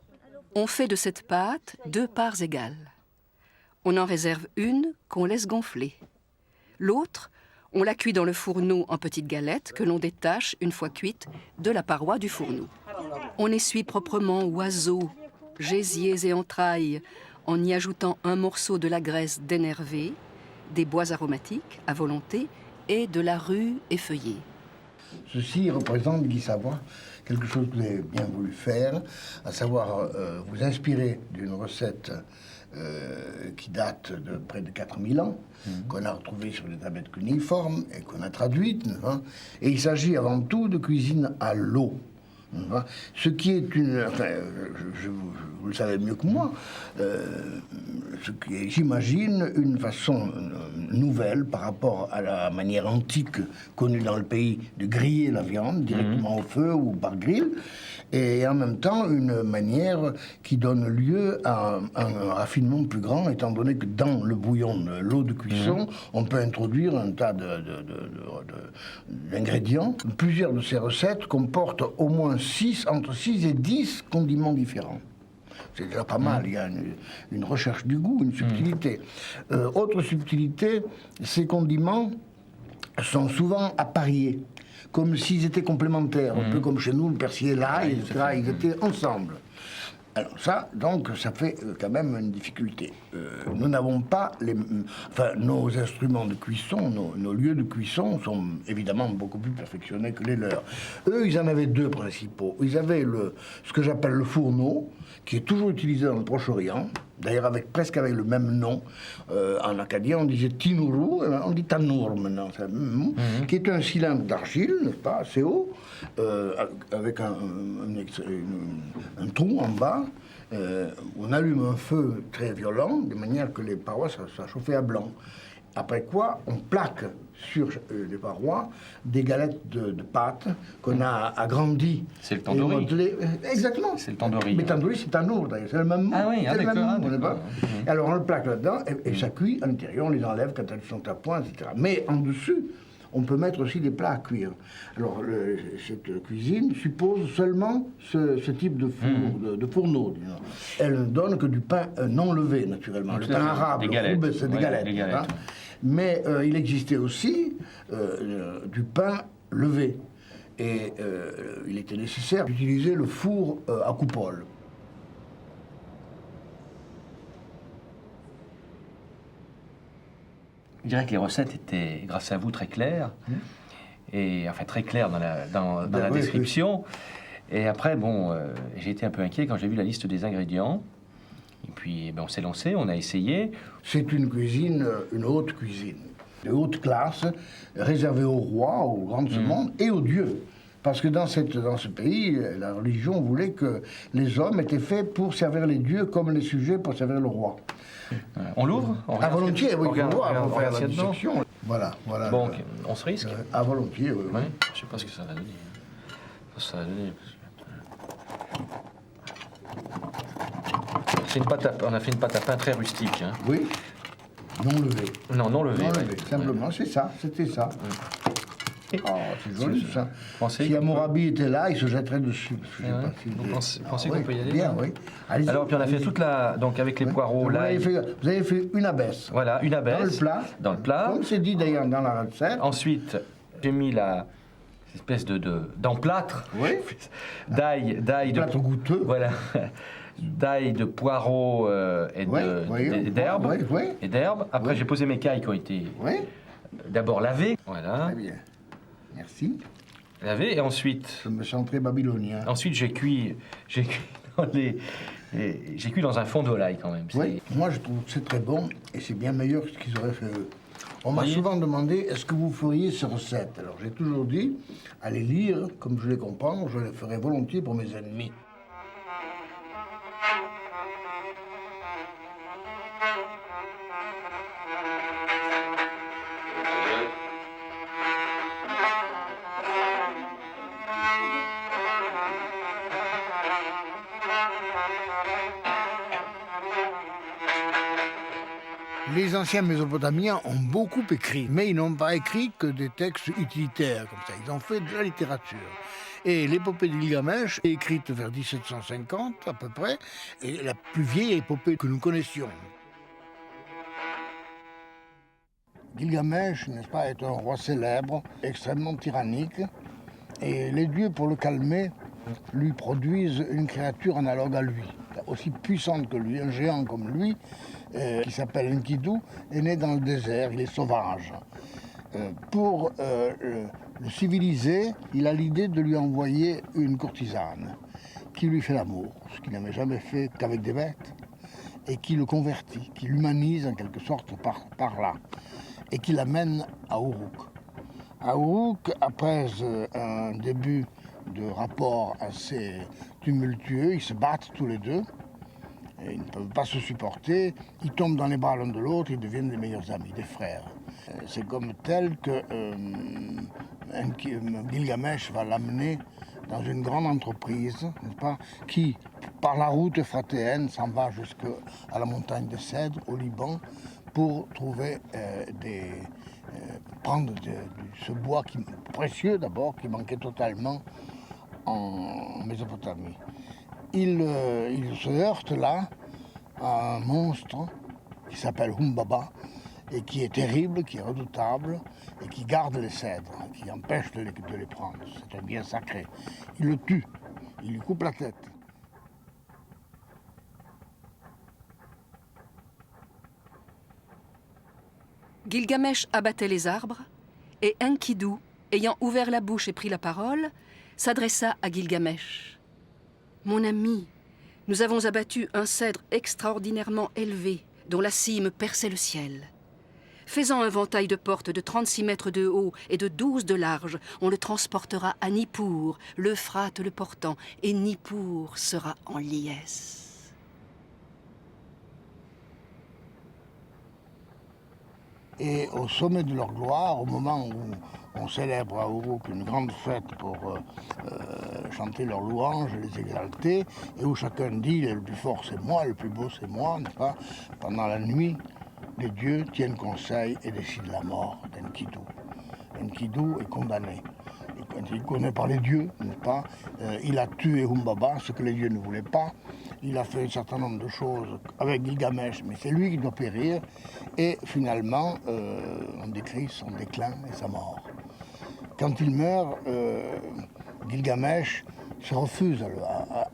On fait de cette pâte 2 parts égales. On en réserve une qu'on laisse gonfler. L'autre, on la cuit dans le fourneau en petites galettes que l'on détache, une fois cuite, de la paroi du fourneau. On essuie proprement oiseaux, gésiers et entrailles, en y ajoutant un morceau de la graisse d'énervé, des bois aromatiques à volonté et de la rue effeuillée. Ceci représente, Guy Savoie, quelque chose que vous avez bien voulu faire, à savoir vous inspirer d'une recette qui date de près de 4000 ans, qu'on a retrouvée sur des tablettes cunéiformes et qu'on a traduite. Hein. Et il s'agit avant tout de cuisine à l'eau. Ce qui est une... Enfin, vous le savez mieux que moi, ce qui est, j'imagine, une façon nouvelle par rapport à la manière antique connue dans le pays de griller la viande directement au feu ou par grill, et en même temps une manière qui donne lieu à un raffinement plus grand, étant donné que dans le bouillon, l'eau de cuisson, on peut introduire un tas d'ingrédients. Plusieurs de ces recettes comportent au moins entre 6 et 10 condiments différents. C'est déjà pas mal, il y a une recherche du goût, une subtilité. Autre subtilité, ces condiments sont souvent appariés, comme s'ils étaient complémentaires, un peu comme chez nous, le persil et l'ail, etc., ils étaient ensemble. Alors ça, donc, ça fait quand même une difficulté. Nous n'avons pas nos instruments de cuisson, nos lieux de cuisson sont évidemment beaucoup plus perfectionnés que les leurs. Eux, ils en avaient 2 principaux. Ils avaient ce que j'appelle le fourneau, qui est toujours utilisé dans le Proche-Orient, d'ailleurs presque avec le même nom. En acadien, on disait tinuru, on dit tanour maintenant, qui est un cylindre d'argile, n'est-ce pas, assez haut, avec un trou en bas. On allume un feu très violent, de manière que les parois soient chauffées à blanc. Après quoi, on plaque sur les parois des galettes de pâte qu'on a agrandies. C'est le tandoori. Exactement. C'est le tandoori. Mais tandoori, c'est tanour, d'ailleurs. C'est le même mot. Ah oui, d'accord. Alors on le plaque là-dedans et ça cuit à l'intérieur. On les enlève quand elles sont à point, etc. Mais en dessus, on peut mettre aussi des plats à cuire. Alors, cette cuisine suppose seulement ce type de four, de fourneau. Disons. Elle ne donne que du pain non levé, naturellement. Le pain arabe, c'est des galettes. Hein. Mais il existait aussi du pain levé. Et il était nécessaire d'utiliser le four à coupole. Je dirais que les recettes étaient, grâce à vous, très claires. Et enfin, très claires dans la description. Et après, j'ai été un peu inquiet quand j'ai vu la liste des ingrédients. Et puis, on s'est lancé, on a essayé. C'est une cuisine, une haute cuisine, de haute classe, réservée aux rois, aux grands de ce monde et aux dieux. Parce que dans ce pays, la religion voulait que les hommes étaient faits pour servir les dieux comme les sujets pour servir le roi. On l'ouvre? À volontier, oui, on regarde, on va faire la s'il y a dedans. dissection. Voilà. Bon, ok. On se risque? À volontiers, oui. Ouais, je sais pas ce que ça va donner. Ça va donner. C'est une pâte on a fait une pâte à pain très rustique. Hein. Oui, non levé. Non levé. Non ouais. levé, simplement, c'est ça, c'était ça. Oh, c'est joli ça. Pensez Si qu'on Hammurabi était là, il se jetterait dessus. Je sais Ah ouais. pas si- Vous pensez oui, qu'on peut y aller? Bien, oui. Allez-y, Alors, puis on a fait allez-y. toute la. Donc, avec les poireaux, Vous l'ail. vous avez fait une abaisse. Voilà, une abaisse. Dans le plat. Dans le plat. Comme c'est dit d'ailleurs dans la recette. Ensuite, j'ai mis la espèce d'emplâtre. Oui. D'ail de. Plâtre goûteux. Voilà. D'ail, de poireaux et Oui, oui, d'herbes. oui, oui. Et d'herbes. Après, Oui. j'ai posé mes cailles qui ont été Oui, d'abord lavées. Voilà. très bien. Merci. Lavées. Et ensuite, Je me sens très babylonien. j'ai cuit dans j'ai cuit dans un fond de volaille quand même. Oui, moi je trouve que c'est très bon et c'est bien meilleur que ce qu'ils auraient fait eux. On m'a Voyez. souvent demandé est-ce que vous feriez ces recettes. Alors j'ai toujours dit, allez lire, comme je les comprends, je les ferai volontiers pour mes ennemis. Les anciens Mésopotamiens ont beaucoup écrit, mais ils n'ont pas écrit que des textes utilitaires comme ça. Ils ont fait de la littérature. Et l'épopée de Gilgamesh est écrite vers 1750 à peu près, et la plus vieille épopée que nous connaissions. Gilgamesh, n'est-ce pas, est un roi célèbre, extrêmement tyrannique, et les dieux, pour le calmer, lui produisent une créature analogue à lui, aussi puissante que lui, un géant comme lui, qui s'appelle Enkidu, est né dans le désert, il est sauvage. Pour le civiliser, il a l'idée de lui envoyer une courtisane qui lui fait l'amour, ce qu'il n'avait jamais fait qu'avec des bêtes, et qui le convertit, qui l'humanise en quelque sorte par là, et qui l'amène à Uruk. À Uruk, après un début de rapport assez tumultueux, ils se battent tous les deux, et ils ne peuvent pas se supporter, ils tombent dans les bras l'un de l'autre, ils deviennent des meilleurs amis, des frères. C'est comme tel que Gilgamesh va l'amener dans une grande entreprise, n'est-ce pas, qui, par la route euphratienne, s'en va jusqu'à la montagne des Cèdres, au Liban, pour trouver prendre ce bois précieux d'abord, qui manquait totalement en Mésopotamie. Il se heurte là à un monstre qui s'appelle Humbaba et qui est terrible, qui est redoutable et qui garde les cèdres, qui empêche de les prendre. C'est un bien sacré. Il le tue, il lui coupe la tête. Gilgamesh abattait les arbres, et Enkidu, ayant ouvert la bouche et pris la parole, s'adressa à Gilgamesh. « Mon ami, nous avons abattu un cèdre extraordinairement élevé, dont la cime perçait le ciel. Faisant un ventail de porte de 36 mètres de haut et de 12 de large, on le transportera à Nippur, l'Euphrate le portant, et Nippur sera en liesse. » Et au sommet de leur gloire, au moment où on célèbre à Uruk une grande fête pour chanter leurs louanges, les exalter, et où chacun dit le plus fort c'est moi, le plus beau c'est moi, n'est-ce pas? Pendant la nuit, les dieux tiennent conseil et décident la mort d'Enkidu. Enkidu est condamné. Il est condamné par les dieux, n'est-ce pas? Il a tué Humbaba, ce que les dieux ne voulaient pas. Il a fait un certain nombre de choses avec Gilgamesh, mais c'est lui qui doit périr. Et finalement, on décrit son déclin et sa mort. Quand il meurt, Gilgamesh se refuse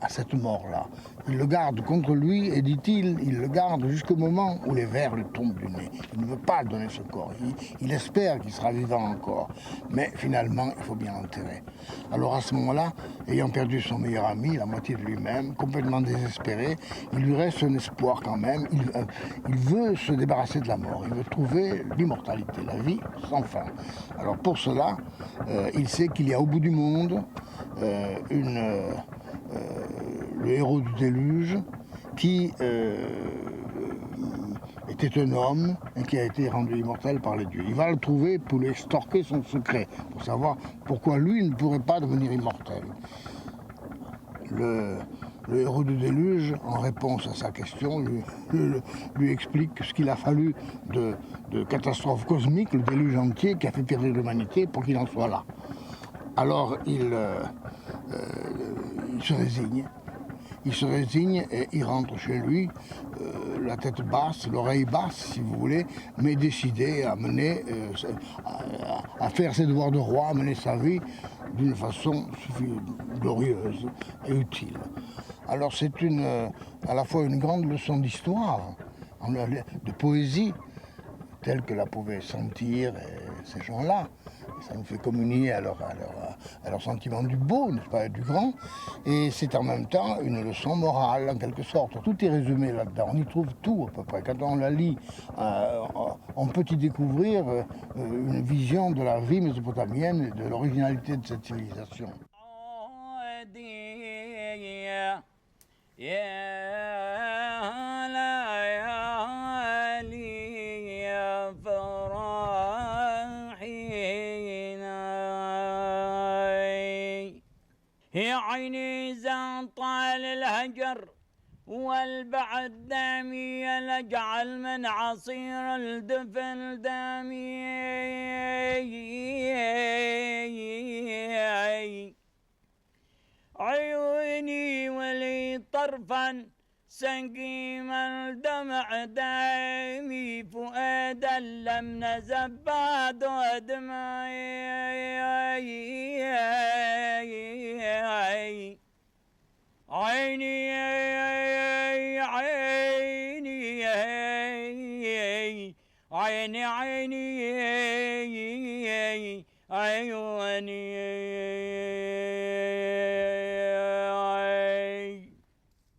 à cette mort-là. Il le garde contre lui et, dit-il, il le garde jusqu'au moment où les vers lui tombent du nez. Il ne veut pas donner ce corps. Il espère qu'il sera vivant encore. Mais finalement, il faut bien l'enterrer. Alors à ce moment-là, ayant perdu son meilleur ami, la moitié de lui-même, complètement désespéré, il lui reste un espoir quand même. Il veut se débarrasser de la mort. Il veut trouver l'immortalité, la vie sans fin. Alors pour cela, il sait qu'il y a au bout du monde le héros du déluge qui était un homme et qui a été rendu immortel par les dieux. Il va le trouver pour lui extorquer son secret, pour savoir pourquoi lui ne pourrait pas devenir immortel. Le héros du déluge, en réponse à sa question, lui explique ce qu'il a fallu de catastrophes cosmiques, le déluge entier qui a fait périr l'humanité pour qu'il en soit là. Alors il se résigne. Il se résigne et il rentre chez lui, la tête basse, l'oreille basse, si vous voulez, mais décidé à mener, à faire ses devoirs de roi, à mener sa vie d'une façon glorieuse et utile. Alors c'est à la fois une grande leçon d'histoire, de poésie, telle que la pouvaient sentir ces gens-là. Ça nous fait communier à leur sentiment du beau, n'est-ce pas, du grand. Et c'est en même temps une leçon morale, en quelque sorte. Tout est résumé là-dedans. On y trouve tout, à peu près. Quand on la lit, on peut y découvrir une vision de la vie mésopotamienne et de l'originalité de cette civilisation. يا عيني إذا طال الهجر والبعد دامي لجعل من عصير الدفن دامي عيوني ولي طرفا سقيم الدمع دامي فؤادا لم نزباد ودمعي عيني عيني عيني عيني عيوني